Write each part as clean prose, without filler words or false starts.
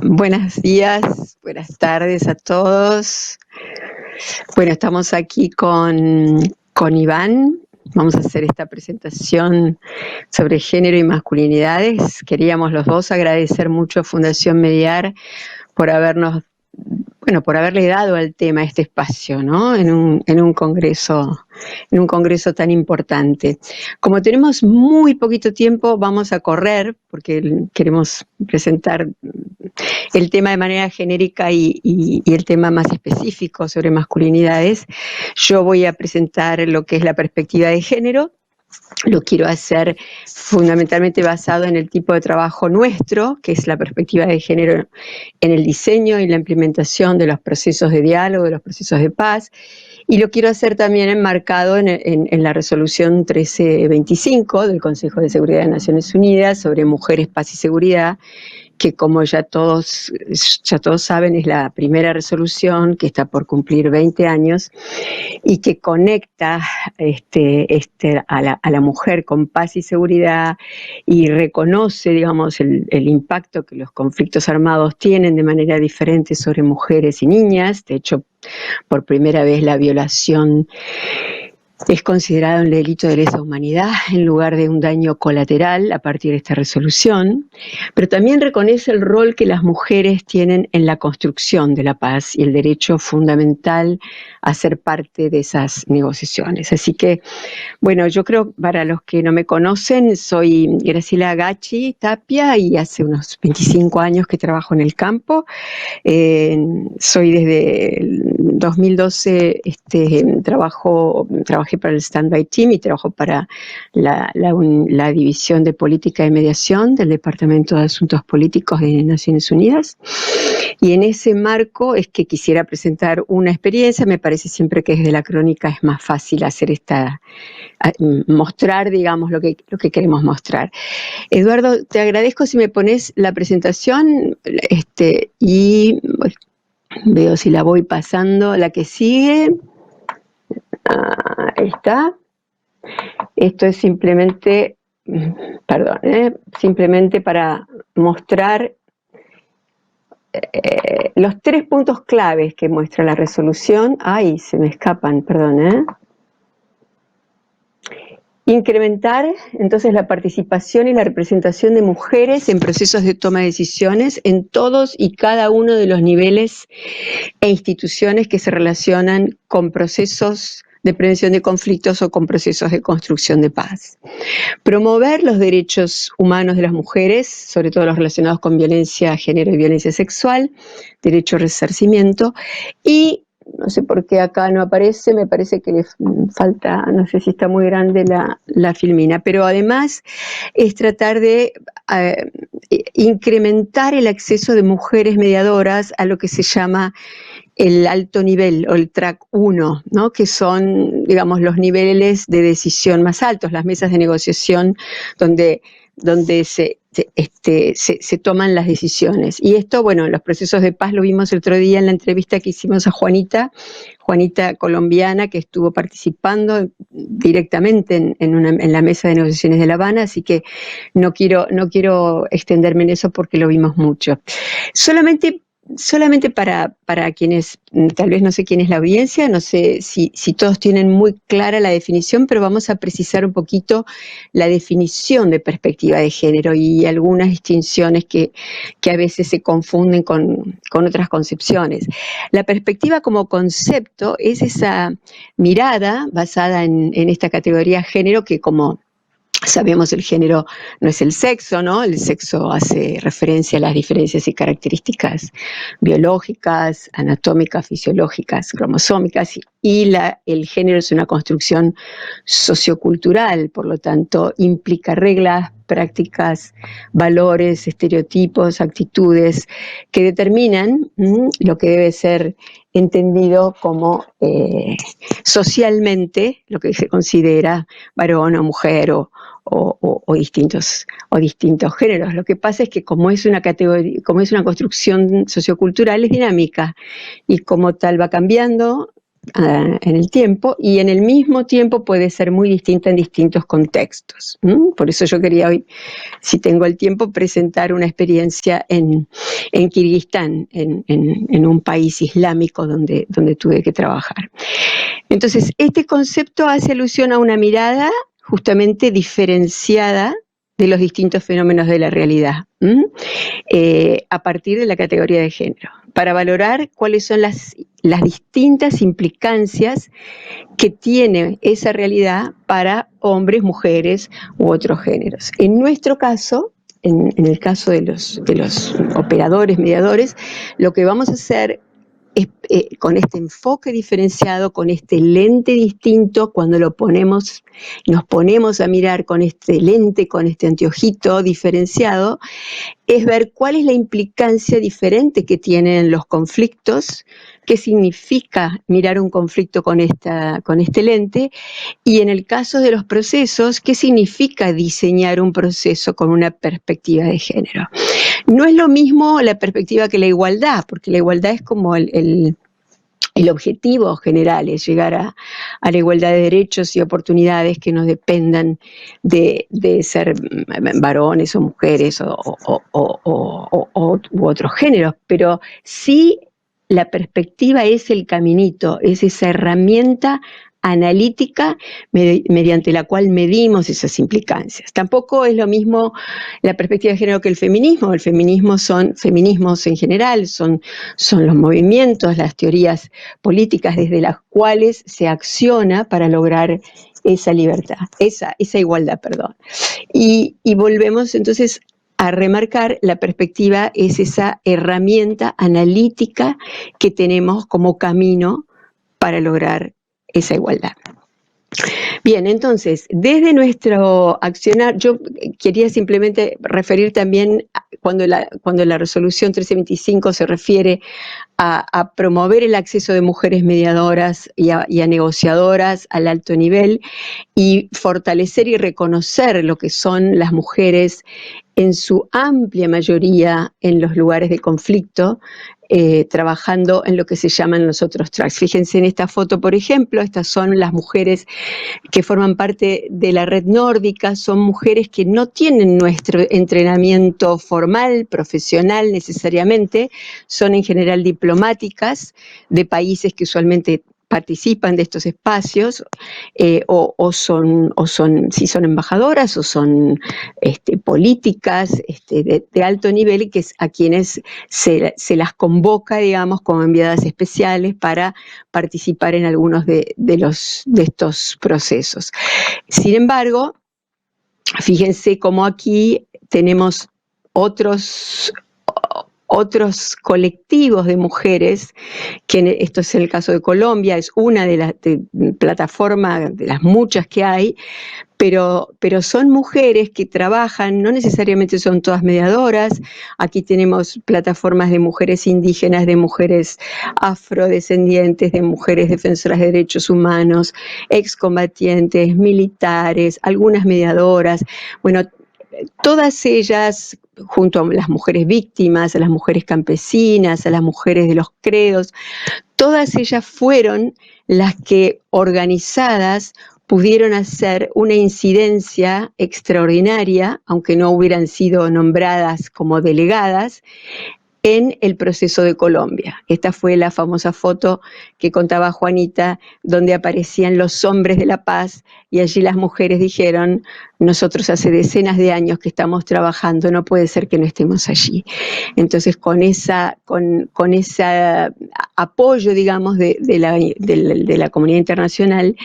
Buenos días, buenas tardes a todos. Bueno, estamos aquí con Iván. Vamos a hacer esta presentación sobre género y masculinidades. Queríamos los dos agradecer mucho a Fundación Mediar por habernos, bueno, por haberle dado al tema este espacio, ¿no? En un congreso tan importante. Como tenemos muy poquito tiempo, vamos a correr, porque queremos presentar el tema de manera genérica y el tema más específico sobre masculinidades. Yo voy a presentar lo que es la perspectiva de género. Lo quiero hacer fundamentalmente basado en el tipo de trabajo nuestro, que es la perspectiva de género en el diseño y la implementación de los procesos de diálogo, de los procesos de paz, y lo quiero hacer también enmarcado en la resolución 1325 del Consejo de Seguridad de Naciones Unidas sobre mujeres, paz y seguridad, que como ya todos saben es la primera resolución que está por cumplir 20 años y que conecta a la mujer con paz y seguridad y reconoce, digamos, el impacto que los conflictos armados tienen de manera diferente sobre mujeres y niñas. De hecho, por primera vez la violación es considerado un delito de lesa humanidad en lugar de un daño colateral a partir de esta resolución, pero también reconoce el rol que las mujeres tienen en la construcción de la paz y el derecho fundamental a ser parte de esas negociaciones. Así que, bueno, yo creo, para los que no me conocen, soy Graciela Gachi Tapia y hace unos 25 años que trabajo en el campo. Soy desde el 2012, trabajé para el Standby Team y trabajo para la División de Política y Mediación del Departamento de Asuntos Políticos de Naciones Unidas. Y en ese marco es que quisiera presentar una experiencia. Me parece siempre que desde la crónica es más fácil hacer mostrar, digamos, lo que queremos mostrar. Eduardo, te agradezco si me pones la presentación y veo si la voy pasando. La que sigue, ahí está. Esto es simplemente, perdón, simplemente para mostrar los 3 puntos claves que muestra la resolución. Ay, se me escapan, perdón. Incrementar entonces la participación y la representación de mujeres en procesos de toma de decisiones en todos y cada uno de los niveles e instituciones que se relacionan con procesos de prevención de conflictos o con procesos de construcción de paz. Promover los derechos humanos de las mujeres, sobre todo los relacionados con violencia, género y violencia sexual, derecho a resarcimiento, y no sé por qué acá no aparece, me parece que le falta, no sé si está muy grande la filmina, pero además es tratar de incrementar el acceso de mujeres mediadoras a lo que se llama el alto nivel o el track 1, ¿no? Que son, digamos, los niveles de decisión más altos, las mesas de negociación donde se toman las decisiones. Y esto, bueno, los procesos de paz lo vimos el otro día en la entrevista que hicimos a Juanita colombiana, que estuvo participando directamente en la mesa de negociaciones de La Habana, así que no quiero extenderme en eso porque lo vimos mucho. Solamente para quienes, tal vez no sé quién es la audiencia, no sé si todos tienen muy clara la definición, pero vamos a precisar un poquito la definición de perspectiva de género y algunas distinciones que a veces se confunden con otras concepciones. La perspectiva como concepto es esa mirada basada en esta categoría género que, como sabemos, el género no es el sexo, ¿no? El sexo hace referencia a las diferencias y características biológicas, anatómicas, fisiológicas, cromosómicas, y el género es una construcción sociocultural, por lo tanto implica reglas, prácticas, valores, estereotipos, actitudes que determinan lo que debe ser entendido como socialmente lo que se considera varón o mujer o distintos géneros. Lo que pasa es que como es una construcción sociocultural, es dinámica y como tal va cambiando en el tiempo, y en el mismo tiempo puede ser muy distinta en distintos contextos. Por eso yo quería hoy, si tengo el tiempo, presentar una experiencia en Kirguistán, en un país islámico donde tuve que trabajar. Entonces, este concepto hace alusión a una mirada justamente diferenciada de los distintos fenómenos de la realidad, a partir de la categoría de género, para valorar cuáles son las distintas implicancias que tiene esa realidad para hombres, mujeres u otros géneros. En nuestro caso, en el caso de los operadores, mediadores, lo que vamos a hacer es, con este enfoque diferenciado, con este lente distinto, cuando nos ponemos a mirar con este lente, con este anteojito diferenciado, es ver cuál es la implicancia diferente que tienen los conflictos, qué significa mirar un conflicto con este lente, y en el caso de los procesos, qué significa diseñar un proceso con una perspectiva de género. No es lo mismo la perspectiva que la igualdad, porque la igualdad es como el objetivo general, es llegar a la igualdad de derechos y oportunidades que no dependan de ser varones o mujeres u otros géneros, pero sí la perspectiva es el caminito, es esa herramienta analítica mediante la cual medimos esas implicancias. Tampoco es lo mismo la perspectiva de género que el feminismo. El feminismo son feminismos en general, son los movimientos, las teorías políticas desde las cuales se acciona para lograr esa libertad, esa igualdad, perdón. Y volvemos entonces a remarcar, la perspectiva es esa herramienta analítica que tenemos como camino para lograr esa igualdad. Bien, entonces, desde nuestro accionar, yo quería simplemente referir también, cuando la resolución 1325 se refiere a promover el acceso de mujeres mediadoras y a negociadoras al alto nivel, y fortalecer y reconocer lo que son las mujeres en su amplia mayoría en los lugares de conflicto, trabajando en lo que se llaman los otros tracks. Fíjense en esta foto, por ejemplo, estas son las mujeres que forman parte de la red nórdica, son mujeres que no tienen nuestro entrenamiento formal, profesional necesariamente, son en general diplomáticas de países que usualmente participan de estos espacios, o son, si son embajadoras o son políticas de alto nivel, que es a quienes se las convoca, digamos, como enviadas especiales para participar en algunos de estos procesos. Sin embargo, fíjense cómo aquí tenemos otros colectivos de mujeres, que esto es el caso de Colombia, es una de las plataformas, de las muchas que hay, pero son mujeres que trabajan, no necesariamente son todas mediadoras. Aquí tenemos plataformas de mujeres indígenas, de mujeres afrodescendientes, de mujeres defensoras de derechos humanos, excombatientes, militares, algunas mediadoras. Bueno, todas ellas, junto a las mujeres víctimas, a las mujeres campesinas, a las mujeres de los credos, todas ellas fueron las que, organizadas, pudieron hacer una incidencia extraordinaria, aunque no hubieran sido nombradas como delegadas, en el proceso de Colombia. Esta fue la famosa foto que contaba Juanita, donde aparecían los hombres de la paz, y allí las mujeres dijeron: nosotros hace decenas de años que estamos trabajando, no puede ser que no estemos allí. Entonces, con ese apoyo, digamos, de la comunidad internacional,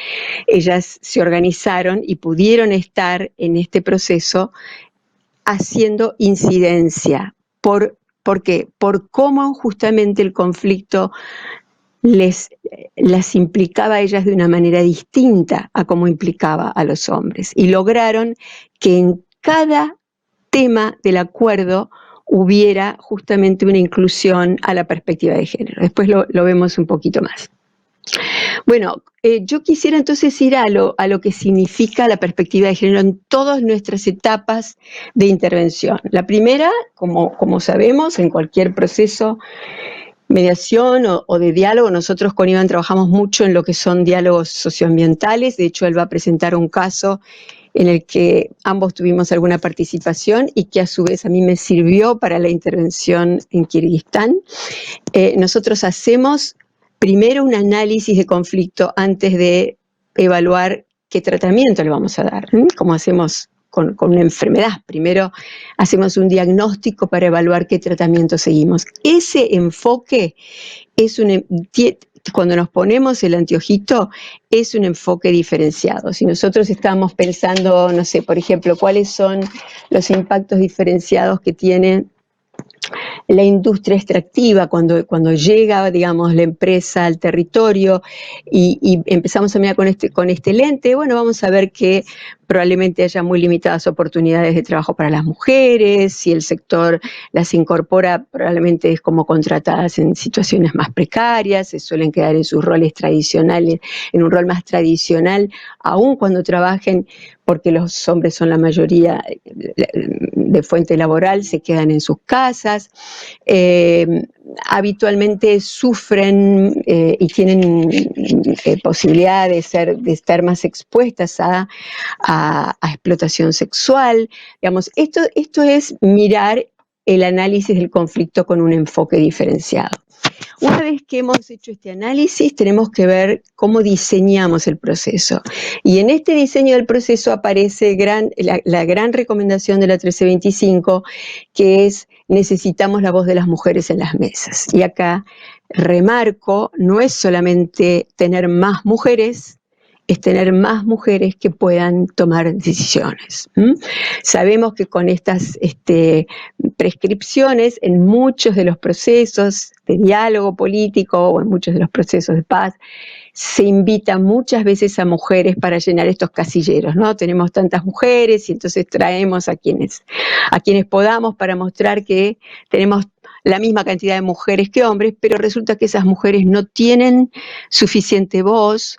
ellas se organizaron y pudieron estar en este proceso haciendo incidencia. ¿Por qué? Por cómo justamente el conflicto las implicaba a ellas de una manera distinta a cómo implicaba a los hombres. Y lograron que en cada tema del acuerdo hubiera justamente una inclusión a la perspectiva de género. Después lo vemos un poquito más. Bueno, yo quisiera entonces ir a lo que significa la perspectiva de género en todas nuestras etapas de intervención. La primera, como sabemos, en cualquier proceso mediación o de diálogo. Nosotros con Iván trabajamos mucho en lo que son diálogos socioambientales. De hecho, él va a presentar un caso en el que ambos tuvimos alguna participación y que a su vez a mí me sirvió para la intervención en Kirguistán. Nosotros hacemos primero un análisis de conflicto antes de evaluar qué tratamiento le vamos a dar, como hacemos con una enfermedad. Primero hacemos un diagnóstico para evaluar qué tratamiento seguimos. Ese enfoque es cuando nos ponemos el anteojito, es un enfoque diferenciado. Si nosotros estamos pensando, no sé, por ejemplo, cuáles son los impactos diferenciados que tiene la industria extractiva cuando llega, digamos, la empresa al territorio y empezamos a mirar con este lente, bueno, vamos a ver que probablemente haya muy limitadas oportunidades de trabajo para las mujeres, si el sector las incorpora, probablemente es como contratadas en situaciones más precarias, se suelen quedar en sus roles tradicionales, en un rol más tradicional, aun cuando trabajen, porque los hombres son la mayoría de fuente laboral, se quedan en sus casas. Habitualmente sufren y tienen posibilidad de estar más expuestas a explotación sexual. Digamos, esto es mirar el análisis del conflicto con un enfoque diferenciado. Una vez que hemos hecho este análisis, tenemos que ver cómo diseñamos el proceso. Y en este diseño del proceso aparece la gran recomendación de la 1325, que es: necesitamos la voz de las mujeres en las mesas. Y acá remarco, no es solamente tener más mujeres, es tener más mujeres que puedan tomar decisiones. Sabemos que con estas prescripciones, en muchos de los procesos de diálogo político o en muchos de los procesos de paz, se invita muchas veces a mujeres para llenar estos casilleros, ¿no? Tenemos tantas mujeres y entonces traemos a quienes podamos para mostrar que tenemos la misma cantidad de mujeres que hombres, pero resulta que esas mujeres no tienen suficiente voz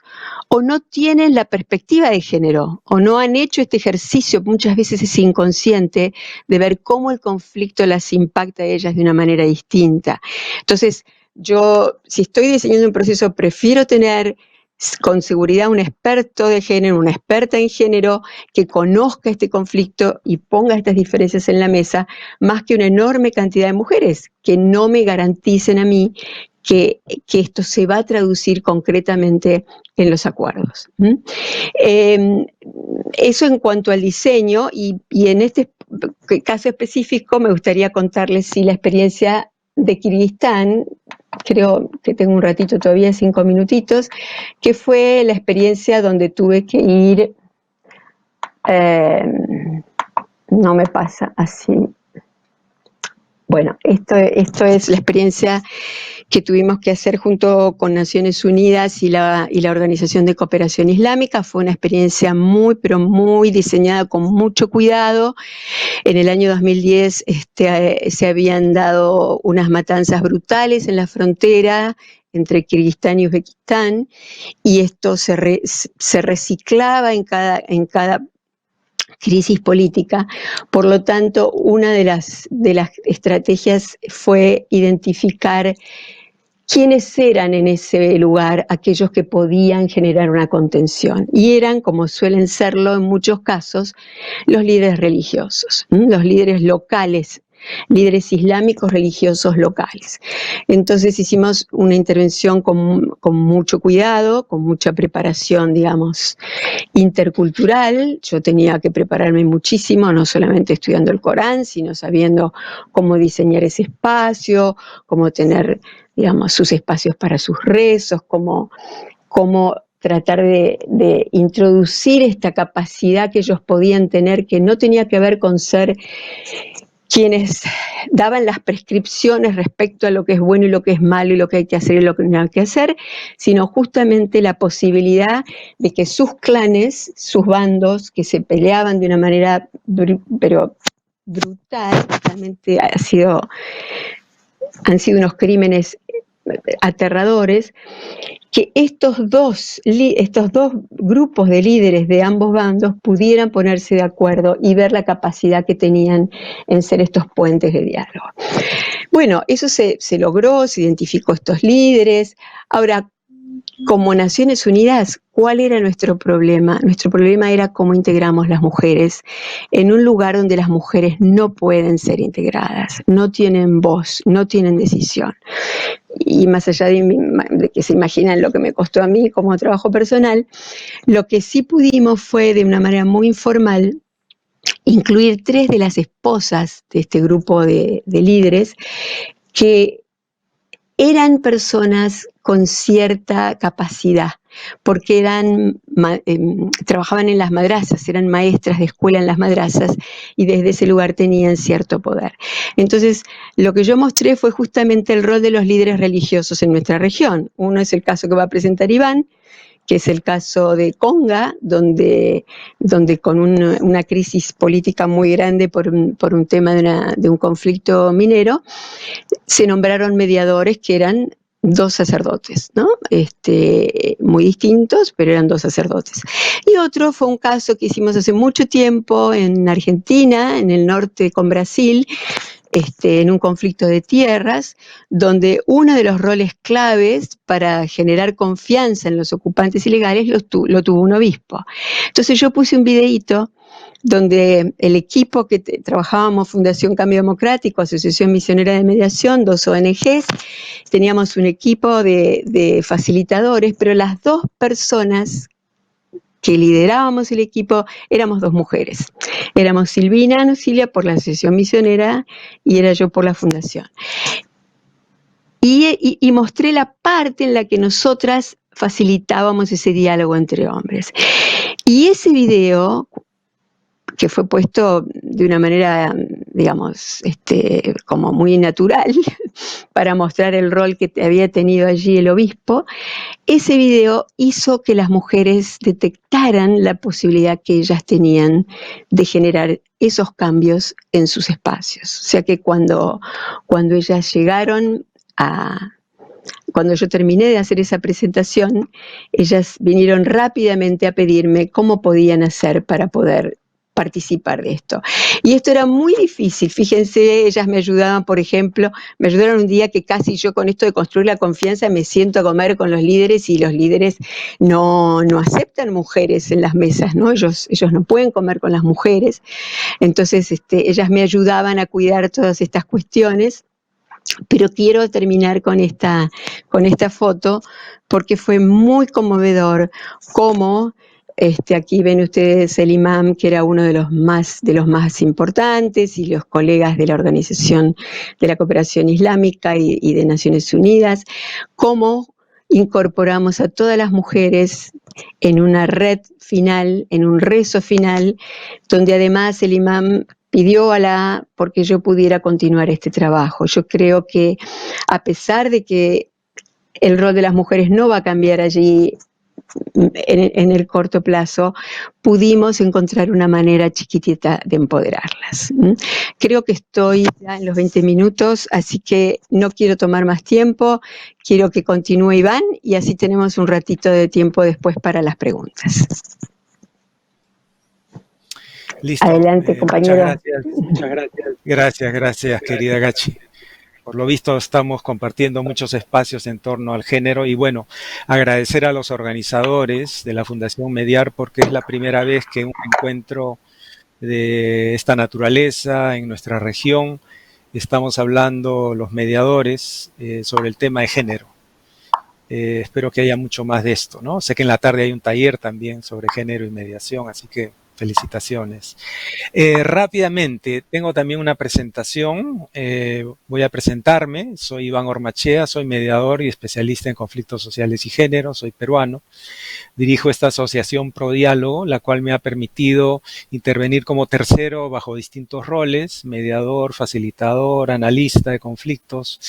o no tienen la perspectiva de género o no han hecho este ejercicio, muchas veces es inconsciente, de ver cómo el conflicto las impacta a ellas de una manera distinta. Entonces, yo, si estoy diseñando un proceso, prefiero tener con seguridad un experto de género, una experta en género, que conozca este conflicto y ponga estas diferencias en la mesa, más que una enorme cantidad de mujeres que no me garanticen a mí que esto se va a traducir concretamente en los acuerdos. Eso en cuanto al diseño, y en este caso específico me gustaría contarles la experiencia de Kirguistán. Creo que tengo un ratito todavía, 5 minutitos, que fue la experiencia donde tuve que ir, no me pasa así. Bueno, esto es la experiencia que tuvimos que hacer junto con Naciones Unidas y la Organización de Cooperación Islámica. Fue una experiencia muy, pero muy diseñada con mucho cuidado. En el año 2010 se habían dado unas matanzas brutales en la frontera entre Kirguistán y Uzbekistán, y esto se reciclaba en cada crisis política. Por lo tanto, una de las estrategias fue identificar quiénes eran en ese lugar aquellos que podían generar una contención. Y eran, como suelen serlo en muchos casos, los líderes religiosos, los líderes locales, líderes islámicos religiosos locales. Entonces hicimos una intervención con mucho cuidado, con mucha preparación, digamos, intercultural. Yo tenía que prepararme muchísimo, no solamente estudiando el Corán, sino sabiendo cómo diseñar ese espacio, cómo tener, digamos, sus espacios para sus rezos, cómo tratar de introducir esta capacidad que ellos podían tener, que no tenía que ver con ser quienes daban las prescripciones respecto a lo que es bueno y lo que es malo y lo que hay que hacer y lo que no hay que hacer, sino justamente la posibilidad de que sus clanes, sus bandos, que se peleaban de una manera pero brutal, realmente han sido unos crímenes aterradores, que estos dos grupos de líderes de ambos bandos pudieran ponerse de acuerdo y ver la capacidad que tenían en ser estos puentes de diálogo. Bueno, eso se logró, se identificó estos líderes. Ahora, como Naciones Unidas, ¿cuál era nuestro problema? Nuestro problema era cómo integramos las mujeres en un lugar donde las mujeres no pueden ser integradas, no tienen voz, no tienen decisión. Y más allá de que se imaginan lo que me costó a mí como trabajo personal, lo que sí pudimos fue, de una manera muy informal, incluir 3 de las esposas de este grupo de líderes que eran personas con cierta capacidad, porque trabajaban en las madrasas, eran maestras de escuela en las madrasas y desde ese lugar tenían cierto poder. Entonces, lo que yo mostré fue justamente el rol de los líderes religiosos en nuestra región. Uno es el caso que va a presentar Iván, que es el caso de Conga, donde con una crisis política muy grande por un tema de un conflicto minero, se nombraron mediadores que eran 2 sacerdotes, ¿no? Muy distintos, pero eran 2 sacerdotes. Y otro fue un caso que hicimos hace mucho tiempo en Argentina, en el norte con Brasil, en un conflicto de tierras, donde uno de los roles claves para generar confianza en los ocupantes ilegales lo tuvo un obispo. Entonces yo puse un videíto donde el equipo que trabajábamos, Fundación Cambio Democrático, Asociación Misionera de Mediación, 2 ONGs, teníamos un equipo de facilitadores, pero las 2 personas que liderábamos el equipo éramos 2 mujeres. Éramos Silvina Nucilia por la Asociación Misionera y era yo por la Fundación. Y mostré la parte en la que nosotras facilitábamos ese diálogo entre hombres. Y ese video, que fue puesto de una manera, digamos, como muy natural, para mostrar el rol que había tenido allí el obispo, ese video hizo que las mujeres detectaran la posibilidad que ellas tenían de generar esos cambios en sus espacios. O sea que cuando ellas llegaron cuando yo terminé de hacer esa presentación, ellas vinieron rápidamente a pedirme cómo podían hacer para poder participar de esto. Y esto era muy difícil, fíjense, ellas me ayudaban, por ejemplo, me ayudaron un día que casi yo con esto de construir la confianza me siento a comer con los líderes y los líderes no aceptan mujeres en las mesas, ¿no? Ellos no pueden comer con las mujeres, entonces ellas me ayudaban a cuidar todas estas cuestiones. Pero quiero terminar con esta foto porque fue muy conmovedor cómo aquí ven ustedes el imam, que era uno de los más importantes, y los colegas de la Organización de la Cooperación Islámica y de Naciones Unidas, cómo incorporamos a todas las mujeres en una red final, en un rezo final, donde además el imam pidió a Alá porque yo pudiera continuar este trabajo. Yo creo que a pesar de que el rol de las mujeres no va a cambiar allí en el corto plazo, pudimos encontrar una manera chiquitita de empoderarlas. Creo que estoy ya en los 20 minutos, así que no quiero tomar más tiempo, quiero que continúe Iván y así tenemos un ratito de tiempo después para las preguntas. Listo. Adelante, compañero. Muchas gracias. Gracias, querida Gachi. Por lo visto estamos compartiendo muchos espacios en torno al género y bueno, agradecer a los organizadores de la Fundación Mediar porque es la primera vez que un encuentro de esta naturaleza en nuestra región estamos hablando los mediadores sobre el tema de género. Espero que haya mucho más de esto, ¿no? Sé que en la tarde hay un taller también sobre género y mediación, así que felicitaciones. Rápidamente, tengo también una presentación. Voy a presentarme. Soy Iván Ormachea, soy mediador y especialista en conflictos sociales y género. Soy peruano. Dirijo esta asociación Pro Diálogo, la cual me ha permitido intervenir como tercero bajo distintos roles, mediador, facilitador, analista de conflictos,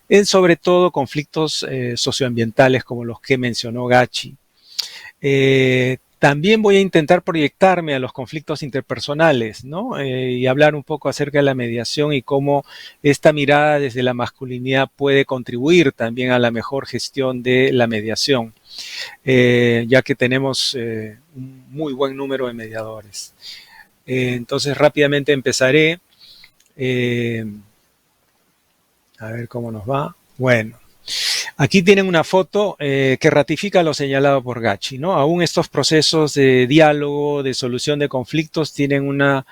en sobre todo conflictos socioambientales como los que mencionó Gachi. También voy a intentar proyectarme a los conflictos interpersonales, ¿no? Y hablar un poco acerca de la mediación y cómo esta mirada desde la masculinidad puede contribuir también a la mejor gestión de la mediación, ya que tenemos un muy buen número de mediadores. Entonces rápidamente empezaré. A ver cómo nos va. Bueno, aquí tienen una foto que ratifica lo señalado por Gacci, ¿no? Aún estos procesos de diálogo, de solución de conflictos, tienen una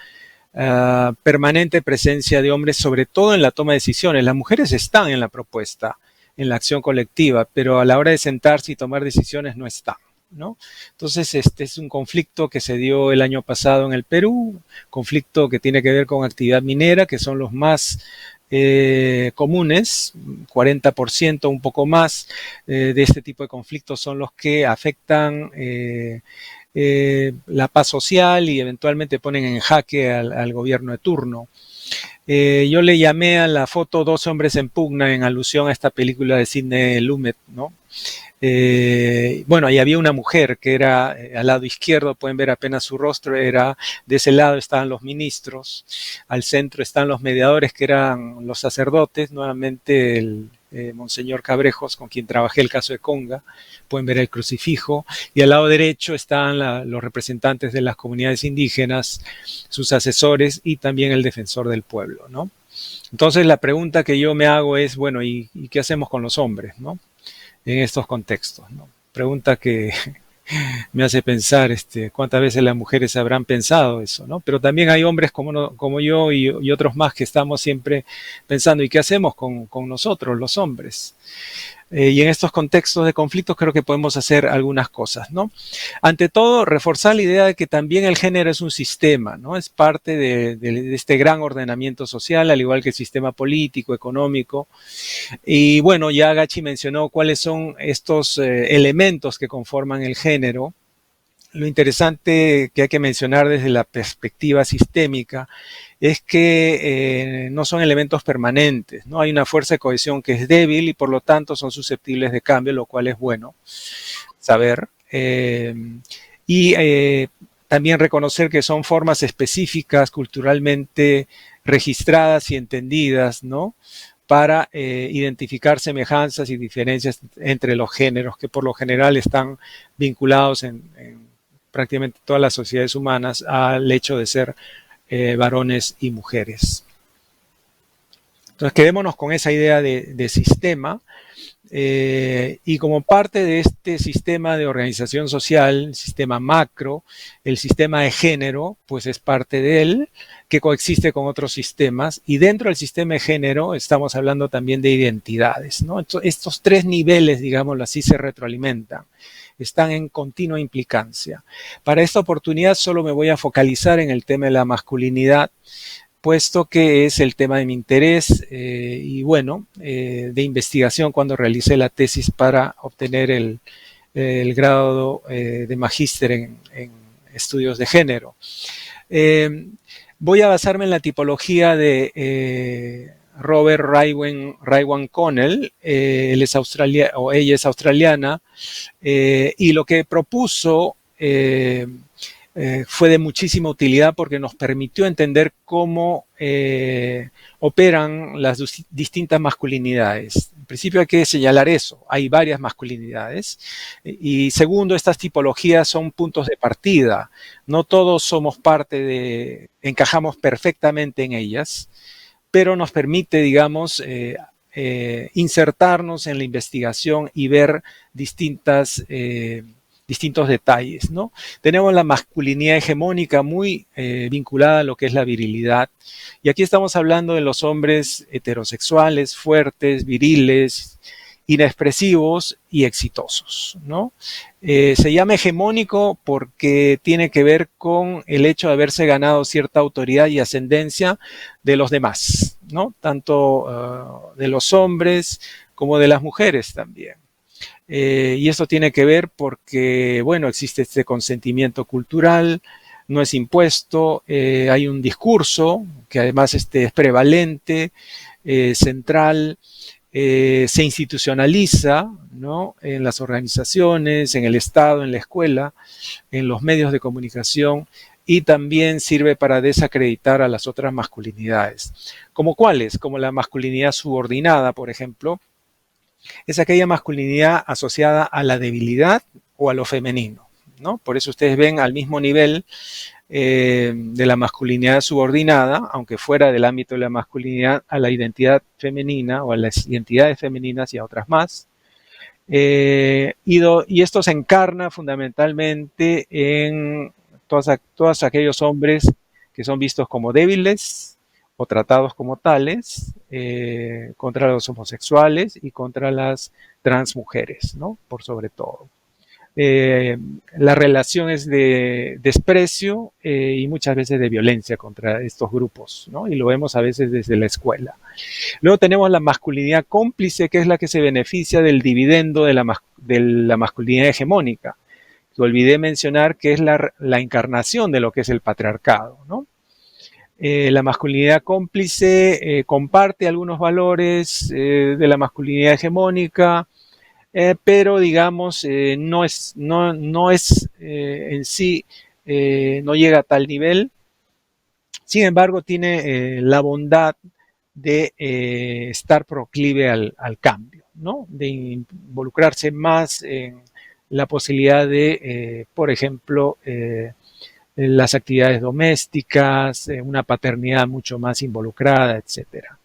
permanente presencia de hombres, sobre todo en la toma de decisiones. Las mujeres están en la propuesta, en la acción colectiva, pero a la hora de sentarse y tomar decisiones no están, ¿no? Entonces, este es un conflicto que se dio el año pasado en el Perú, conflicto que tiene que ver con actividad minera, que son los más comunes, 40%, un poco más, de este tipo de conflictos son los que afectan la paz social y eventualmente ponen en jaque al gobierno de turno. Yo le llamé a la foto Dos hombres en pugna en alusión a esta película de Sidney Lumet, ¿no? Bueno, ahí había una mujer que era al lado izquierdo, pueden ver apenas su rostro, era de ese lado estaban los ministros, al centro están los mediadores que eran los sacerdotes, nuevamente el Monseñor Cabrejos, con quien trabajé el caso de Conga, pueden ver el crucifijo, y al lado derecho están los representantes de las comunidades indígenas, sus asesores y también el defensor del pueblo, ¿no? Entonces la pregunta que yo me hago es, bueno, ¿y qué hacemos con los hombres, ¿no? En estos contextos, ¿no? Pregunta que me hace pensar cuántas veces las mujeres habrán pensado eso, ¿no? Pero también hay hombres como yo y otros más que estamos siempre pensando, ¿y qué hacemos con nosotros, los hombres? Y en estos contextos de conflictos creo que podemos hacer algunas cosas, ¿no? Ante todo, reforzar la idea de que también el género es un sistema, ¿no? Es parte de este gran ordenamiento social, al igual que el sistema político, económico. Y bueno, ya Gacci mencionó cuáles son estos elementos que conforman el género. Lo interesante que hay que mencionar desde la perspectiva sistémica es que no son elementos permanentes, ¿no? Hay una fuerza de cohesión que es débil y por lo tanto son susceptibles de cambio, lo cual es bueno saber. También reconocer que son formas específicas, culturalmente registradas y entendidas, ¿no? Para identificar semejanzas y diferencias entre los géneros, que por lo general están vinculados en prácticamente todas las sociedades humanas al hecho de ser varones y mujeres. Entonces quedémonos con esa idea de sistema y como parte de este sistema de organización social, el sistema macro, el sistema de género, pues es parte de él, que coexiste con otros sistemas y dentro del sistema de género estamos hablando también de identidades, ¿no? Entonces, estos tres niveles, digámoslo así, se retroalimentan, están en continua implicancia. Para esta oportunidad solo me voy a focalizar en el tema de la masculinidad, puesto que es el tema de mi interés y bueno, de investigación cuando realicé la tesis para obtener el grado de magíster en estudios de género. Voy a basarme en la tipología de Robert Raiwan Connell, él es o ella es australiana, y lo que propuso fue de muchísima utilidad porque nos permitió entender cómo operan las distintas masculinidades. En principio hay que señalar eso, hay varias masculinidades y segundo, estas tipologías son puntos de partida, no todos somos encajamos perfectamente en ellas, pero nos permite, digamos, insertarnos en la investigación y ver distintos detalles, ¿no? Tenemos la masculinidad hegemónica muy vinculada a lo que es la virilidad. Y aquí estamos hablando de los hombres heterosexuales, fuertes, viriles, inexpresivos y exitosos, ¿no? Se llama hegemónico porque tiene que ver con el hecho de haberse ganado cierta autoridad y ascendencia de los demás, ¿no? Tanto de los hombres como de las mujeres también. Y esto tiene que ver porque, bueno, existe este consentimiento cultural, no es impuesto, hay un discurso que además es prevalente, central, se institucionaliza, ¿no? En las organizaciones, en el Estado, en la escuela, en los medios de comunicación y también sirve para desacreditar a las otras masculinidades. ¿Como cuáles? Como la masculinidad subordinada, por ejemplo, es aquella masculinidad asociada a la debilidad o a lo femenino, ¿no? Por eso ustedes ven al mismo nivel de la masculinidad subordinada, aunque fuera del ámbito de la masculinidad, a la identidad femenina o a las identidades femeninas y a otras más. Y esto se encarna fundamentalmente en todos aquellos hombres que son vistos como débiles o tratados como tales, contra los homosexuales y contra las transmujeres, ¿no? Por sobre todo. La relación es de desprecio y muchas veces de violencia contra estos grupos, ¿no? Y lo vemos a veces desde la escuela. Luego tenemos la masculinidad cómplice, que es la que se beneficia del dividendo de la masculinidad hegemónica. Que olvidé mencionar que es la encarnación de lo que es el patriarcado, ¿no? La masculinidad cómplice comparte algunos valores de la masculinidad hegemónica, pero digamos no es en sí, no llega a tal nivel. Sin embargo, tiene la bondad de estar proclive al cambio, ¿no? De involucrarse más en la posibilidad de, por ejemplo, las actividades domésticas, una paternidad mucho más involucrada, etcétera.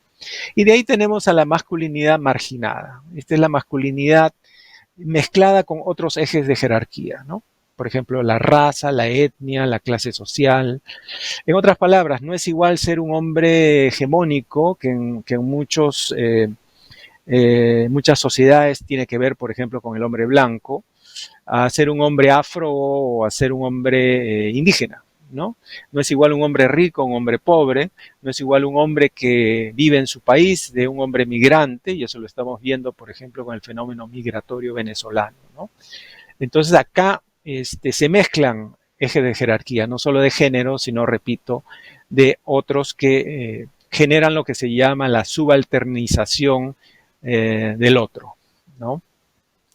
Y de ahí tenemos a la masculinidad marginada. Esta es la masculinidad mezclada con otros ejes de jerarquía, ¿no? Por ejemplo, la raza, la etnia, la clase social. En otras palabras, no es igual ser un hombre hegemónico que en muchas sociedades tiene que ver, por ejemplo, con el hombre blanco, a ser un hombre afro o a ser un hombre indígena, ¿no? No es igual un hombre rico a un hombre pobre, no es igual un hombre que vive en su país de un hombre migrante, y eso lo estamos viendo, por ejemplo, con el fenómeno migratorio venezolano, ¿no? Entonces acá se mezclan ejes de jerarquía, no solo de género, sino, repito, de otros que generan lo que se llama la subalternización del otro, ¿no?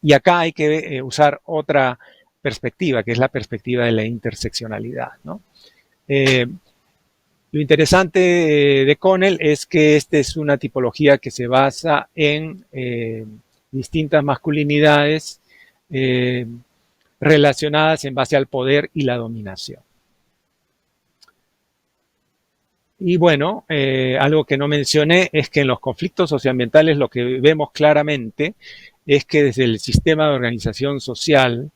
Y acá hay que usar otra perspectiva, que es la perspectiva de la interseccionalidad, ¿no? Lo interesante de Connell es que esta es una tipología que se basa en distintas masculinidades relacionadas en base al poder y la dominación. Y bueno, algo que no mencioné es que en los conflictos socioambientales lo que vemos claramente es que desde el sistema de organización social,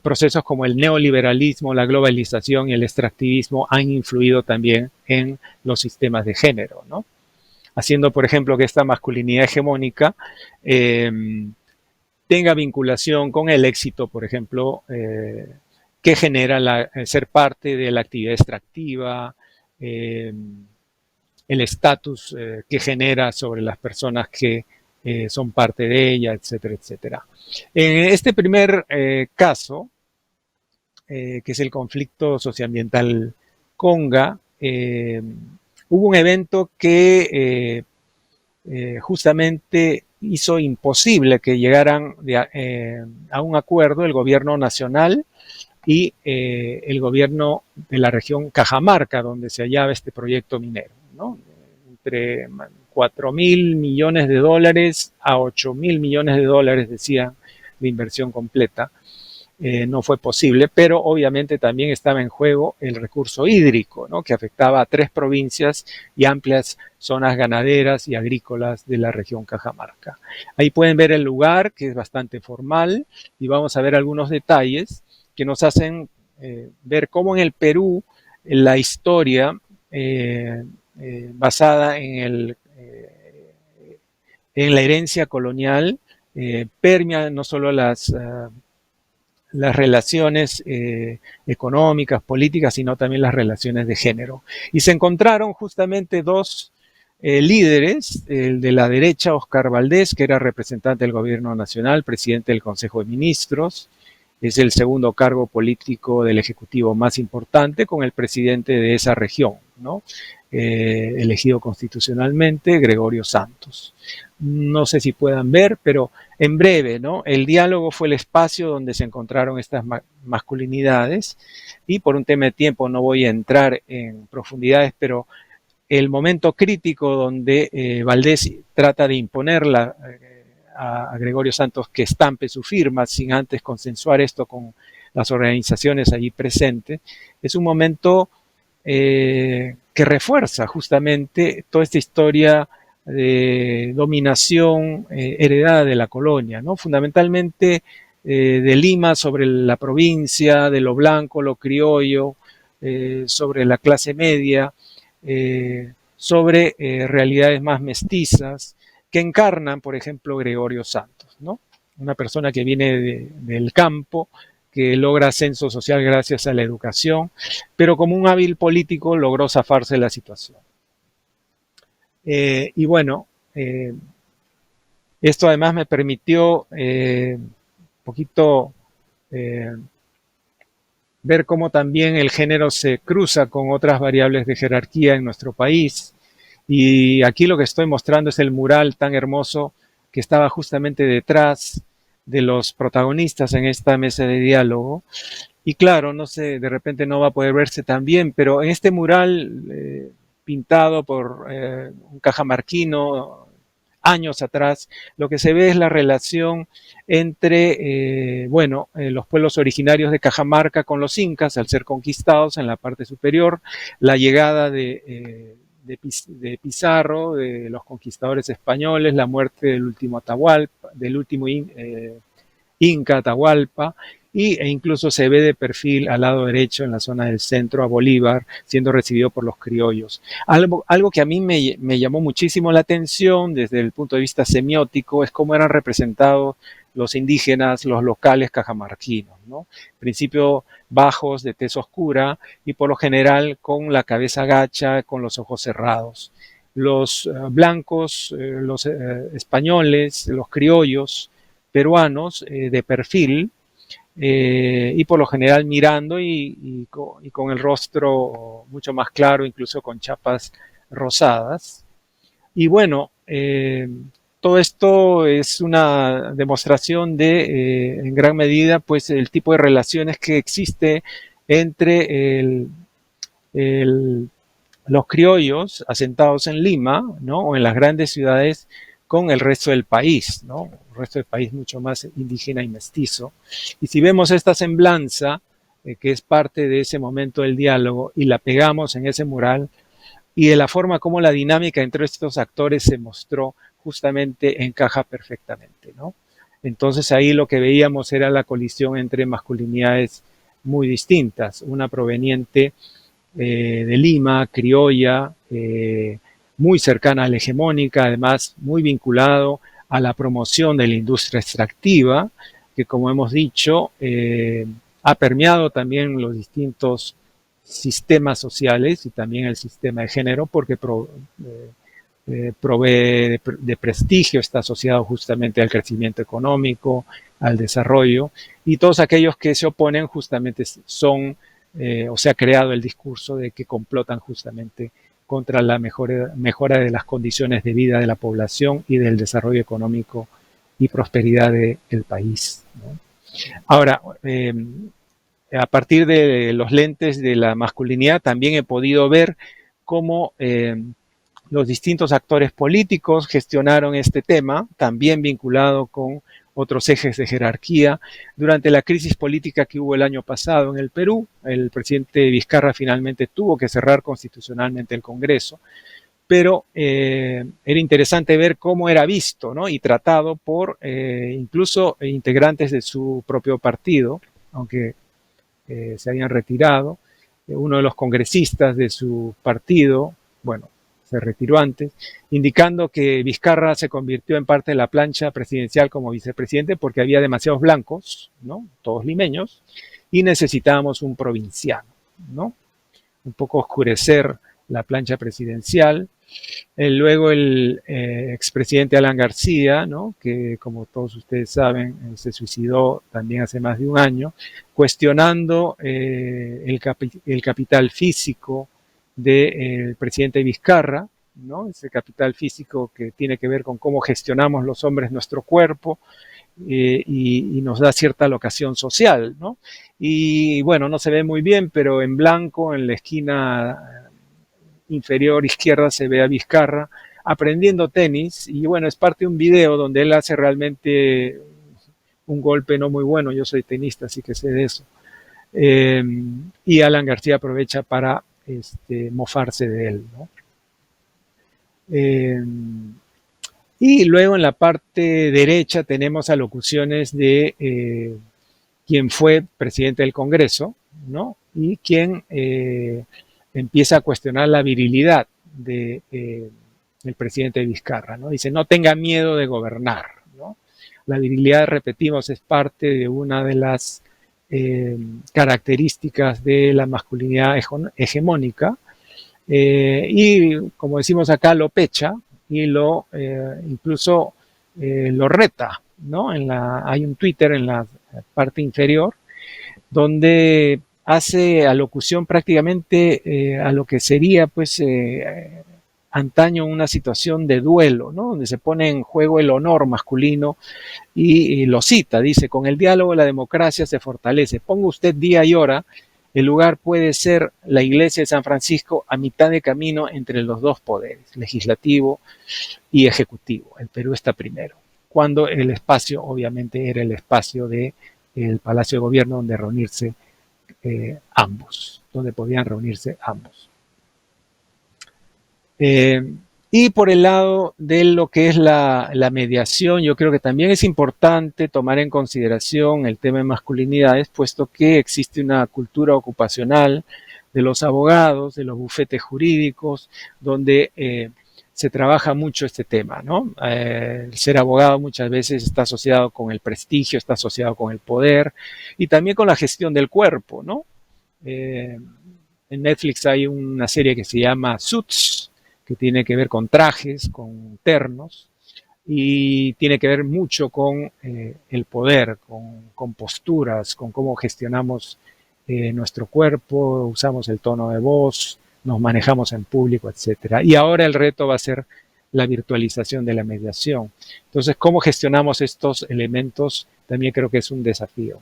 procesos como el neoliberalismo, la globalización y el extractivismo han influido también en los sistemas de género, ¿no? Haciendo, por ejemplo, que esta masculinidad hegemónica tenga vinculación con el éxito, por ejemplo, que genera ser parte de la actividad extractiva, el estatus que genera sobre las personas que son parte de ella, etcétera, etcétera. En este primer caso, que es el conflicto socioambiental Conga, hubo un evento que justamente hizo imposible que llegaran a un acuerdo el gobierno nacional y el gobierno de la región Cajamarca, donde se hallaba este proyecto minero, ¿no? Entre 4.000 millones de dólares a 8.000 millones de dólares, decían, de inversión completa. No fue posible, pero obviamente también estaba en juego el recurso hídrico, ¿no? Que afectaba a 3 provincias y amplias zonas ganaderas y agrícolas de la región Cajamarca. Ahí pueden ver el lugar, que es bastante formal, y vamos a ver algunos detalles que nos hacen ver cómo en el Perú la historia basada en la herencia colonial permea no solo las relaciones económicas, políticas, sino también las relaciones de género. Y se encontraron justamente dos líderes, el de la derecha, Oscar Valdés, que era representante del gobierno nacional, presidente del Consejo de Ministros, es el segundo cargo político del Ejecutivo más importante, con el presidente de esa región, ¿no? Elegido constitucionalmente, Gregorio Santos. No sé si puedan ver, pero en breve, ¿no? El diálogo fue el espacio donde se encontraron estas masculinidades, y por un tema de tiempo no voy a entrar en profundidades, pero el momento crítico donde Valdés trata de imponerla a Gregorio Santos que estampe su firma sin antes consensuar esto con las organizaciones allí presentes, es un momento que refuerza justamente toda esta historia de dominación heredada de la colonia, ¿no? Fundamentalmente de Lima sobre la provincia, de lo blanco, lo criollo, sobre la clase media, sobre realidades más mestizas, que encarnan, por ejemplo, Gregorio Santos, ¿no? Una persona que viene del campo, que logra ascenso social gracias a la educación, pero como un hábil político logró zafarse de la situación. Y bueno, esto además me permitió un poquito ver cómo también el género se cruza con otras variables de jerarquía en nuestro país. Y aquí lo que estoy mostrando es el mural tan hermoso que estaba justamente detrás de los protagonistas en esta mesa de diálogo. Y claro, no sé, de repente no va a poder verse tan bien, pero en este mural pintado por un cajamarquino años atrás, lo que se ve es la relación entre, los pueblos originarios de Cajamarca con los incas, al ser conquistados en la parte superior, la llegada de Pizarro, de los conquistadores españoles, la muerte del último Atahualpa, del último Inca Atahualpa, e incluso se ve de perfil al lado derecho en la zona del centro a Bolívar siendo recibido por los criollos. Algo que a mí me llamó muchísimo la atención desde el punto de vista semiótico es cómo eran representados los indígenas, los locales cajamarquinos, ¿no? En principio bajos, de tez oscura y por lo general con la cabeza gacha, con los ojos cerrados. Los blancos, los españoles, los criollos, peruanos de perfil y por lo general mirando y con el rostro mucho más claro, incluso con chapas rosadas. Y bueno, todo esto es una demostración de, en gran medida, pues el tipo de relaciones que existe entre los criollos asentados en Lima, ¿no? O en las grandes ciudades con el resto del país, ¿no? El resto del país mucho más indígena y mestizo. Y si vemos esta semblanza, que es parte de ese momento del diálogo, y la pegamos en ese mural, y de la forma como la dinámica entre estos actores se mostró, justamente encaja perfectamente, ¿no? Entonces ahí lo que veíamos era la colisión entre masculinidades muy distintas, una proveniente de Lima, criolla, muy cercana a la hegemónica, además muy vinculado a la promoción de la industria extractiva, que como hemos dicho, ha permeado también los distintos sistemas sociales y también el sistema de género, porque provee de prestigio, está asociado justamente al crecimiento económico, al desarrollo, y todos aquellos que se oponen justamente son, o se ha creado el discurso de que complotan justamente contra la mejora de las condiciones de vida de la población y del desarrollo económico y prosperidad del país, ¿no? Ahora, a partir de los lentes de la masculinidad, también he podido ver cómo los distintos actores políticos gestionaron este tema, también vinculado con otros ejes de jerarquía. Durante la crisis política que hubo el año pasado en el Perú, el presidente Vizcarra finalmente tuvo que cerrar constitucionalmente el Congreso, pero era interesante ver cómo era visto, ¿no? Y tratado por incluso integrantes de su propio partido, aunque se habían retirado. Uno de los congresistas de su partido, bueno, se retiró antes, indicando que Vizcarra se convirtió en parte de la plancha presidencial como vicepresidente porque había demasiados blancos, ¿no? Todos limeños, y necesitábamos un provinciano, ¿no? Un poco oscurecer la plancha presidencial. Luego el expresidente Alan García, ¿no? Que como todos ustedes saben se suicidó también hace más de un año, cuestionando el capital físico del presidente Vizcarra, ¿no? Ese capital físico que tiene que ver con cómo gestionamos los hombres nuestro cuerpo y nos da cierta locación social, ¿no? Y bueno, no se ve muy bien, pero en blanco, en la esquina inferior izquierda, se ve a Vizcarra aprendiendo tenis, y bueno, es parte de un video donde él hace realmente un golpe no muy bueno, yo soy tenista, así que sé de eso, Y Alan García aprovecha para mofarse de él, ¿no? Y luego en la parte derecha tenemos alocuciones de quien fue presidente del Congreso, ¿no? Y quien empieza a cuestionar la virilidad del presidente Vizcarra, ¿no? Dice, no tenga miedo de gobernar, ¿no? La virilidad, repetimos, es parte de una de las características de la masculinidad hegemónica, y como decimos acá, lo pecha y incluso lo reta, ¿no? Hay un Twitter en la parte inferior donde hace alocución prácticamente a lo que sería pues antaño una situación de duelo, ¿no? Donde se pone en juego el honor masculino y lo cita, dice, con el diálogo la democracia se fortalece, ponga usted día y hora, el lugar puede ser la iglesia de San Francisco a mitad de camino entre los dos poderes, legislativo y ejecutivo. El Perú está primero, cuando el espacio obviamente era el espacio del Palacio de Gobierno donde reunirse ambos, donde podían reunirse ambos. Y por el lado de lo que es la mediación, yo creo que también es importante tomar en consideración el tema de masculinidades, puesto que existe una cultura ocupacional de los abogados, de los bufetes jurídicos, donde se trabaja mucho este tema, ¿no? El ser abogado muchas veces está asociado con el prestigio, está asociado con el poder y también con la gestión del cuerpo, ¿no? En Netflix hay una serie que se llama Suits, que tiene que ver con trajes, con ternos, y tiene que ver mucho con el poder, con posturas, con cómo gestionamos nuestro cuerpo, usamos el tono de voz, nos manejamos en público, etcétera. Y ahora el reto va a ser la virtualización de la mediación. Entonces, ¿cómo gestionamos estos elementos? También creo que es un desafío.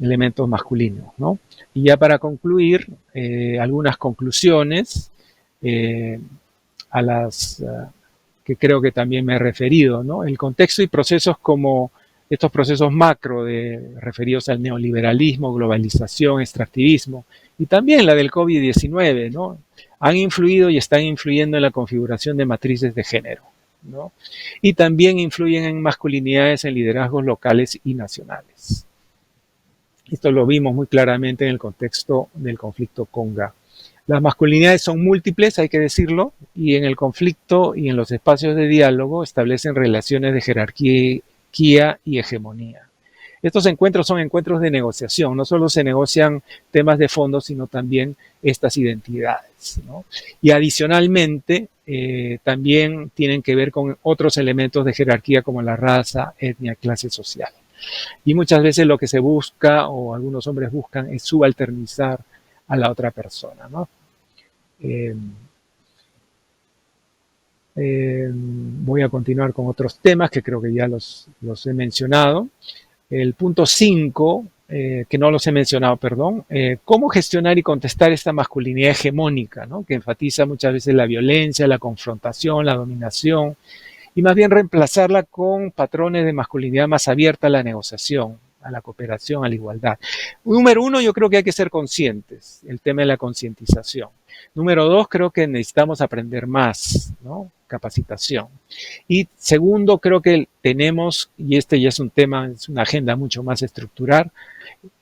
Elementos masculinos, ¿no? Y ya para concluir, algunas conclusiones a las que creo que también me he referido, ¿no? El contexto y procesos como estos procesos macro referidos al neoliberalismo, globalización, extractivismo, y también la del COVID-19, ¿no? Han influido y están influyendo en la configuración de matrices de género, ¿no? Y también influyen en masculinidades en liderazgos locales y nacionales. Esto lo vimos muy claramente en el contexto del conflicto Conga. Las masculinidades son múltiples, hay que decirlo, y en el conflicto y en los espacios de diálogo establecen relaciones de jerarquía y hegemonía. Estos encuentros son encuentros de negociación, no solo se negocian temas de fondo, sino también estas identidades, ¿no? Y adicionalmente, también tienen que ver con otros elementos de jerarquía como la raza, etnia, clase social. Y muchas veces lo que se busca, o algunos hombres buscan, es subalternizar a la otra persona, ¿no? Voy a continuar con otros temas que creo que ya los he mencionado. El punto 5, que no los he mencionado, perdón, cómo gestionar y contestar esta masculinidad hegemónica, ¿no? Que enfatiza muchas veces la violencia, la confrontación, la dominación, y más bien reemplazarla con patrones de masculinidad más abierta a la negociación, a la cooperación, a la igualdad. Número 1, yo creo que hay que ser conscientes, el tema de la concientización. Número 2, creo que necesitamos aprender más, ¿no? Capacitación. Y segundo, creo que tenemos, y este ya es un tema, es una agenda mucho más estructural,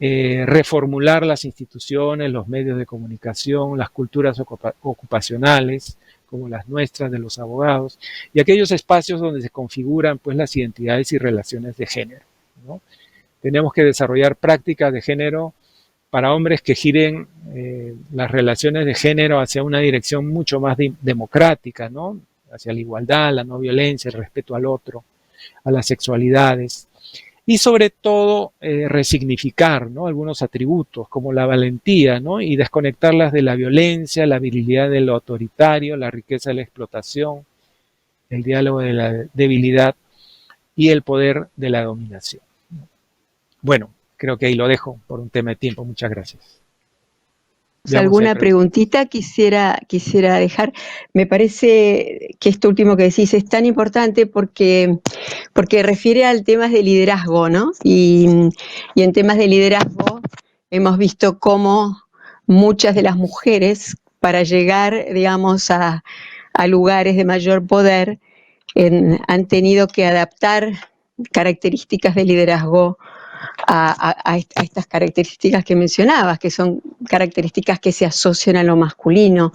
reformular las instituciones, los medios de comunicación, las culturas ocupacionales, como las nuestras de los abogados, y aquellos espacios donde se configuran pues las identidades y relaciones de género, ¿no? Tenemos que desarrollar prácticas de género para hombres que giren las relaciones de género hacia una dirección mucho más democrática, ¿no? Hacia la igualdad, la no violencia, el respeto al otro, a las sexualidades. Y sobre todo resignificar, ¿no? Algunos atributos como la valentía, ¿no? Y desconectarlas de la violencia, la virilidad de lo autoritario, la riqueza de la explotación, el diálogo de la debilidad y el poder de la dominación. Bueno, creo que ahí lo dejo por un tema de tiempo. Muchas gracias. Veamos si hay alguna preguntita quisiera dejar. Me parece que esto último que decís es tan importante porque refiere al tema de liderazgo, ¿no? Y en temas de liderazgo hemos visto cómo muchas de las mujeres, para llegar, digamos, a lugares de mayor poder, han tenido que adaptar características de liderazgo a estas características que mencionabas, que son características que se asocian a lo masculino.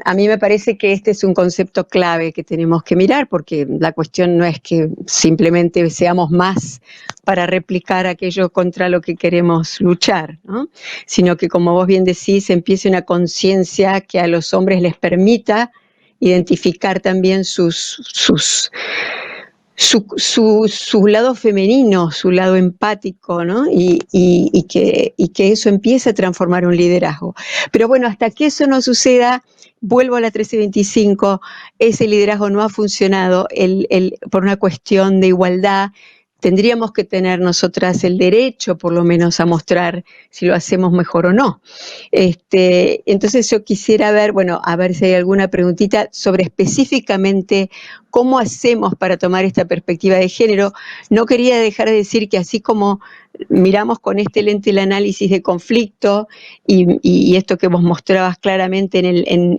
A mí me parece que este es un concepto clave que tenemos que mirar, porque la cuestión no es que simplemente seamos más para replicar aquello contra lo que queremos luchar, ¿no? Sino que, como vos bien decís, empiece una conciencia que a los hombres les permita identificar también su lado femenino, su lado empático, ¿no? Y que eso empiece a transformar un liderazgo. Pero bueno, hasta que eso no suceda, vuelvo a la 1325, ese liderazgo no ha funcionado por una cuestión de igualdad. Tendríamos que tener nosotras el derecho, por lo menos, a mostrar si lo hacemos mejor o no. Entonces yo quisiera ver, bueno, a ver si hay alguna preguntita sobre específicamente cómo hacemos para tomar esta perspectiva de género. No quería dejar de decir que así como miramos con este lente el análisis de conflicto y esto que vos mostrabas claramente en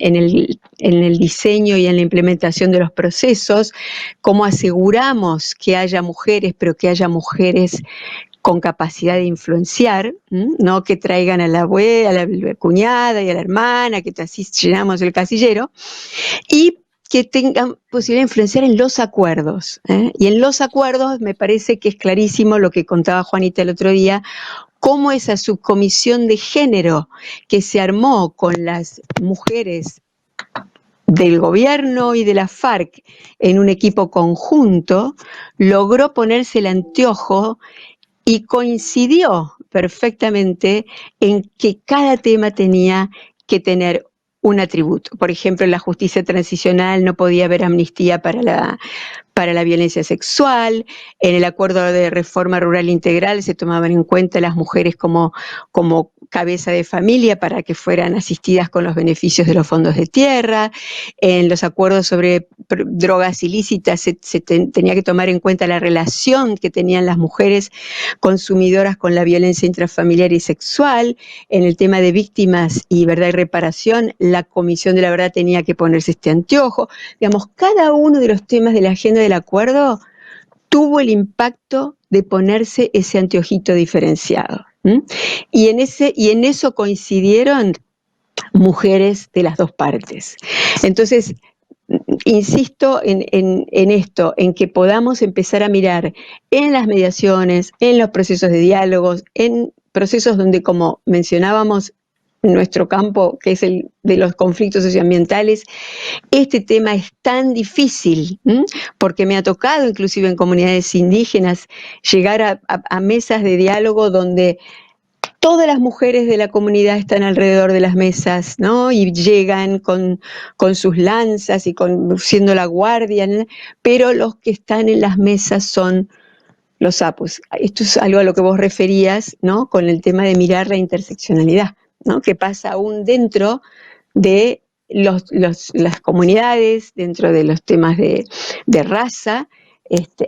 el diseño y en la implementación de los procesos, cómo aseguramos que haya mujeres, pero que haya mujeres con capacidad de influenciar, no que traigan a la abuela, a la cuñada y a la hermana, que así llenamos el casillero, y que tengan posibilidad de influenciar en los acuerdos. Y en los acuerdos me parece que es clarísimo lo que contaba Juanita el otro día, cómo esa subcomisión de género que se armó con las mujeres del gobierno y de la FARC en un equipo conjunto, logró ponerse el anteojo y coincidió perfectamente en que cada tema tenía que tener un atributo. Por ejemplo, en la justicia transicional no podía haber amnistía para la violencia sexual. En el acuerdo de reforma rural integral se tomaban en cuenta las mujeres como cabeza de familia para que fueran asistidas con los beneficios de los fondos de tierra. En los acuerdos sobre drogas ilícitas se tenía que tomar en cuenta la relación que tenían las mujeres consumidoras con la violencia intrafamiliar y sexual. En el tema de víctimas y verdad y reparación, la Comisión de la Verdad tenía que ponerse este anteojo. Digamos, cada uno de los temas de la agenda del acuerdo tuvo el impacto de ponerse ese anteojito diferenciado. Y en eso coincidieron mujeres de las dos partes. Entonces, insisto en esto, en que podamos empezar a mirar en las mediaciones, en los procesos de diálogos, en procesos donde, como mencionábamos, nuestro campo, que es el de los conflictos socioambientales, este tema es tan difícil, porque me ha tocado, inclusive en comunidades indígenas, llegar a mesas de diálogo donde todas las mujeres de la comunidad están alrededor de las mesas, ¿no? Y llegan con sus lanzas y siendo la guardia, ¿no? Pero los que están en las mesas son los sapos. Esto es algo a lo que vos referías, ¿no? Con el tema de mirar la interseccionalidad, ¿no? Que pasa aún dentro de las comunidades, dentro de los temas de raza.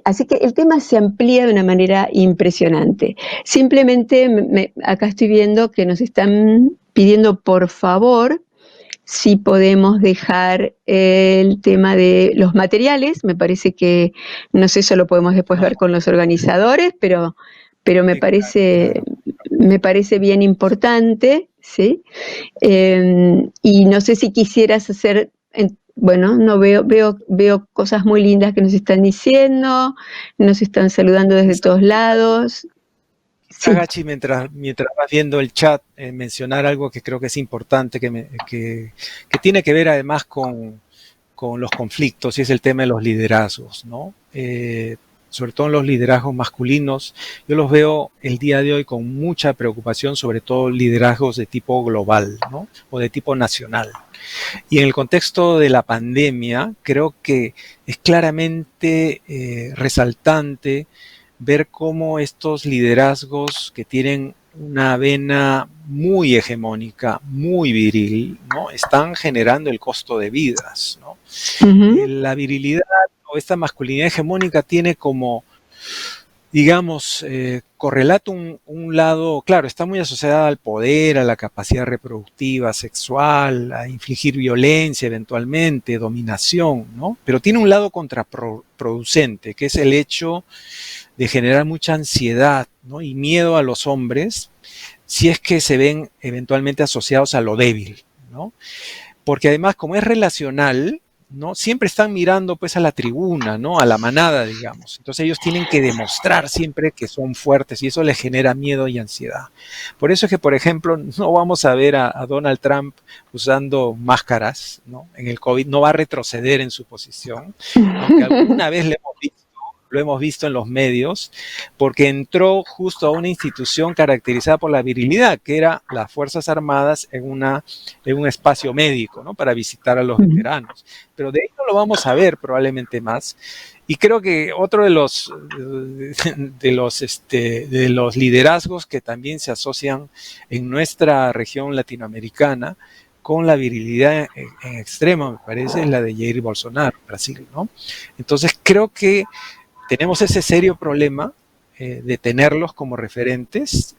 Así que el tema se amplía de una manera impresionante. Simplemente acá estoy viendo que nos están pidiendo por favor si podemos dejar el tema de los materiales. Me parece que, no sé, eso lo podemos después ver con los organizadores, pero me Sí, claro, parece, claro. me parece bien importante, ¿sí? Y no sé si quisieras hacer, bueno, no veo cosas muy lindas que nos están diciendo, nos están saludando desde todos lados. Quizá, Sí, Gachi, mientras vas viendo el chat, mencionar algo que creo que es importante, que tiene que ver además con los conflictos, y es el tema de los liderazgos, ¿no? Sobre todo en los liderazgos masculinos, yo los veo el día de hoy con mucha preocupación, sobre todo liderazgos de tipo global, ¿no? O de tipo nacional. Y en el contexto de la pandemia, creo que es claramente resaltante ver cómo estos liderazgos que tienen una vena muy hegemónica, muy viril, ¿no? Están generando el costo de vidas, ¿no? La virilidad o esta masculinidad hegemónica tiene como, digamos, correlato un lado, claro, está muy asociada al poder, a la capacidad reproductiva, sexual, a infligir violencia eventualmente, dominación, ¿no? Pero tiene un lado contraproducente, que es el hecho de generar mucha ansiedad, ¿no? Y miedo a los hombres si es que se ven eventualmente asociados a lo débil, ¿no? Porque además, como es relacional, ¿no? Siempre están mirando pues a la tribuna, ¿no? A la manada, digamos. Entonces ellos tienen que demostrar siempre que son fuertes y eso les genera miedo y ansiedad. Por eso es que, por ejemplo, no vamos a ver a Donald Trump usando máscaras, ¿no? En el COVID no va a retroceder en su posición, aunque alguna vez lo hemos visto en los medios, porque entró justo a una institución caracterizada por la virilidad, que era las Fuerzas Armadas en un espacio médico, ¿no? Para visitar a los veteranos. Pero de ahí no lo vamos a ver probablemente más. Y creo que otro de los liderazgos que también se asocian en nuestra región latinoamericana con la virilidad en extremo, me parece, es la de Jair Bolsonaro, Brasil, ¿no? Entonces creo que tenemos ese serio problema de tenerlos como referentes,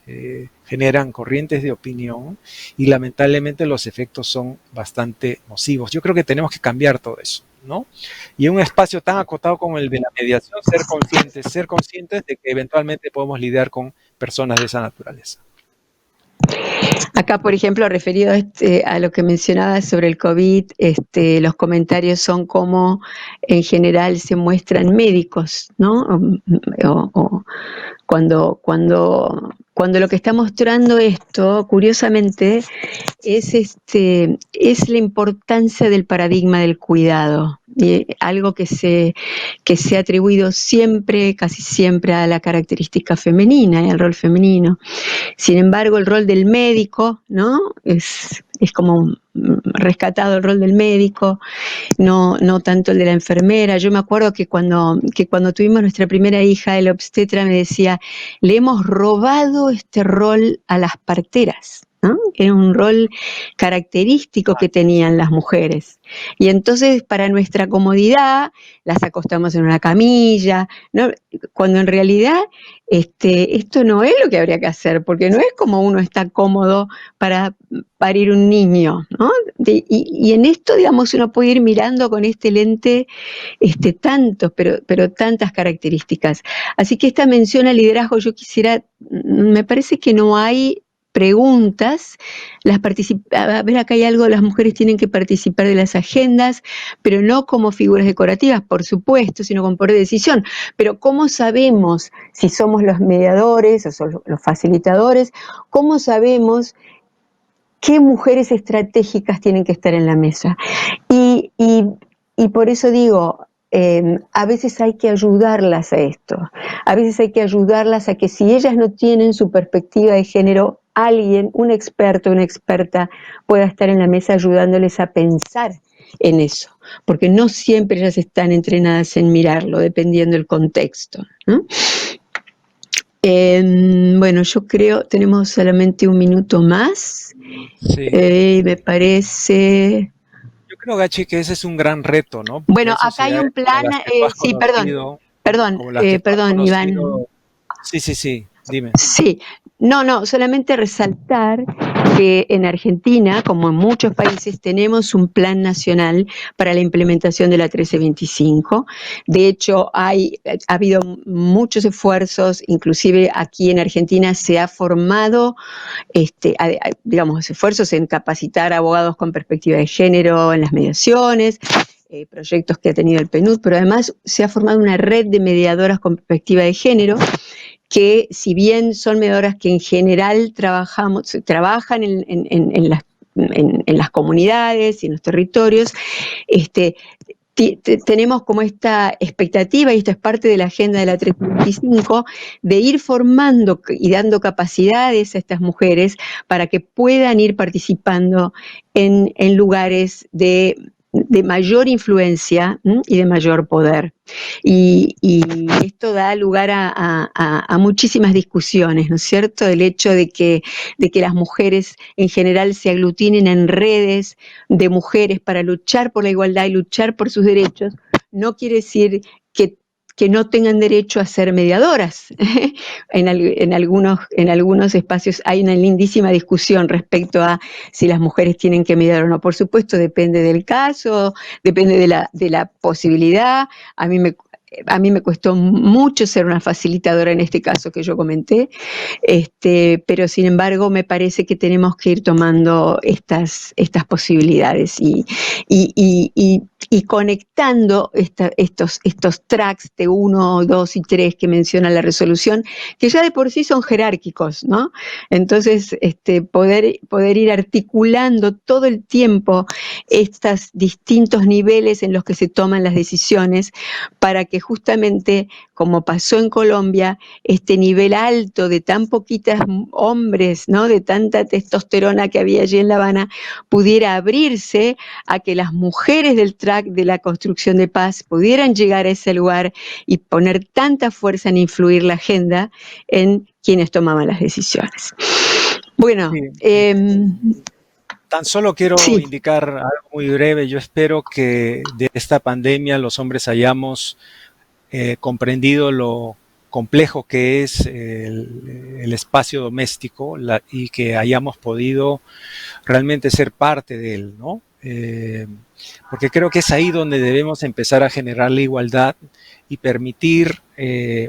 generan corrientes de opinión y lamentablemente los efectos son bastante nocivos. Yo creo que tenemos que cambiar todo eso, ¿no? Y en un espacio tan acotado como el de la mediación, ser conscientes de que eventualmente podemos lidiar con personas de esa naturaleza. Acá, por ejemplo, referido a lo que mencionabas sobre el COVID, los comentarios son como en general se muestran médicos, ¿no? O cuando lo que está mostrando esto, curiosamente, es la importancia del paradigma del cuidado, y algo que se ha atribuido siempre, casi siempre, a la característica femenina y al rol femenino. Sin embargo, el rol del médico, ¿no? Es como rescatado el rol del médico, no tanto el de la enfermera. Yo me acuerdo que cuando tuvimos nuestra primera hija, el obstetra me decía, le hemos robado este rol a las parteras, ¿no? Era un rol característico que tenían las mujeres. Y entonces, para nuestra comodidad, las acostamos en una camilla, ¿no? Cuando en realidad esto no es lo que habría que hacer, porque no es como uno está cómodo para parir un niño, ¿no? Y en esto, digamos, uno puede ir mirando con este lente pero tantas características. Así que esta mención al liderazgo, me parece que no hay preguntas, a ver, acá hay algo, las mujeres tienen que participar de las agendas, pero no como figuras decorativas, por supuesto, sino con poder de decisión. Pero ¿cómo sabemos si somos los mediadores o son los facilitadores? ¿Cómo sabemos qué mujeres estratégicas tienen que estar en la mesa? Y por eso digo, a veces hay que ayudarlas a esto, a veces hay que ayudarlas a que si ellas no tienen su perspectiva de género, alguien, un experto, una experta, pueda estar en la mesa ayudándoles a pensar en eso, porque no siempre ellas están entrenadas en mirarlo, dependiendo del contexto, ¿no? Bueno, yo creo, tenemos solamente un minuto más, Sí. me parece... Yo creo, Gachi, que ese es un gran reto, ¿no? Porque Bueno, hay acá hay sociedades un plan, como las que tú has sí, perdón, conocido, como las que tú has perdón, Iván. conocido. Sí, dime. Sí, no, solamente resaltar que en Argentina, como en muchos países, tenemos un plan nacional para la implementación de la 1325. De hecho, ha habido muchos esfuerzos, inclusive aquí en Argentina se ha formado, digamos, esfuerzos en capacitar abogados con perspectiva de género en las mediaciones, proyectos que ha tenido el PNUD, pero además se ha formado una red de mediadoras con perspectiva de género que, si bien son mediadoras que en general trabajan en las comunidades y en los territorios, tenemos como esta expectativa, y esto es parte de la agenda de la 325, de ir formando y dando capacidades a estas mujeres para que puedan ir participando en lugares de de mayor influencia y de mayor poder. Y esto da lugar a muchísimas discusiones, ¿no es cierto? El hecho de que las mujeres en general se aglutinen en redes de mujeres para luchar por la igualdad y luchar por sus derechos, no quiere decir que no tengan derecho a ser mediadoras. En algunos espacios hay una lindísima discusión respecto a si las mujeres tienen que mediar o no. Por supuesto, depende del caso, depende de la posibilidad. A mí me costó mucho ser una facilitadora en este caso que yo comenté, pero sin embargo me parece que tenemos que ir tomando estas posibilidades y conectando estos tracks de 1, 2 y 3 que menciona la resolución, que ya de por sí son jerárquicos, ¿no? Entonces, poder ir articulando todo el tiempo estos distintos niveles en los que se toman las decisiones para que justamente, como pasó en Colombia, este nivel alto de tan poquitos hombres, ¿no? De tanta testosterona que había allí en La Habana, pudiera abrirse a que las mujeres del track de la construcción de paz pudieran llegar a ese lugar y poner tanta fuerza en influir la agenda en quienes tomaban las decisiones. Bueno, tan solo quiero sí. indicar algo muy breve. Yo espero que de esta pandemia los hombres hayamos comprendido lo complejo que es el espacio doméstico y que hayamos podido realmente ser parte de él, ¿no? Porque creo que es ahí donde debemos empezar a generar la igualdad y permitir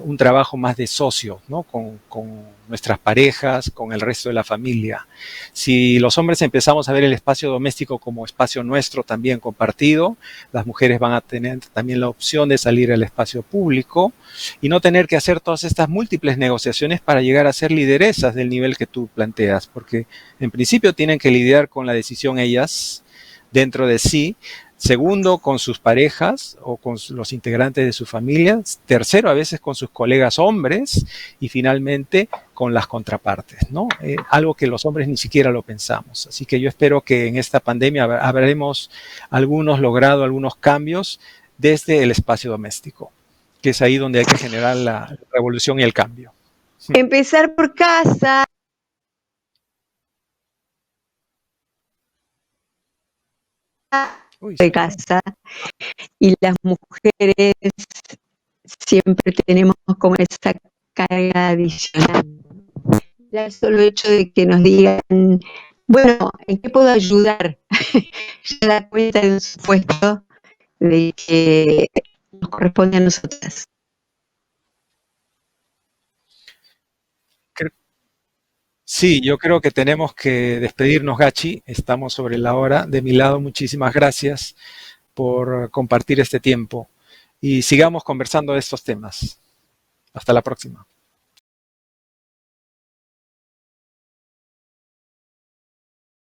un trabajo más de socio, ¿no? Con nuestras parejas, con el resto de la familia. Si los hombres empezamos a ver el espacio doméstico como espacio nuestro también compartido, las mujeres van a tener también la opción de salir al espacio público y no tener que hacer todas estas múltiples negociaciones para llegar a ser lideresas del nivel que tú planteas, porque en principio tienen que lidiar con la decisión ellas dentro de sí. Segundo, con sus parejas o con los integrantes de su familia. Tercero, a veces con sus colegas hombres. Y finalmente, con las contrapartes, ¿no? Algo que los hombres ni siquiera lo pensamos. Así que yo espero que en esta pandemia habremos logrado algunos cambios desde el espacio doméstico, que es ahí donde hay que generar la revolución y el cambio. Empezar por casa. De casa, y las mujeres siempre tenemos como esa carga adicional. Ya el solo hecho de que nos digan, bueno, ¿en qué puedo ayudar? Ya da cuenta de un supuesto de que nos corresponde a nosotras. Sí, yo creo que tenemos que despedirnos, Gachi. Estamos sobre la hora. De mi lado, muchísimas gracias por compartir este tiempo y sigamos conversando de estos temas. Hasta la próxima.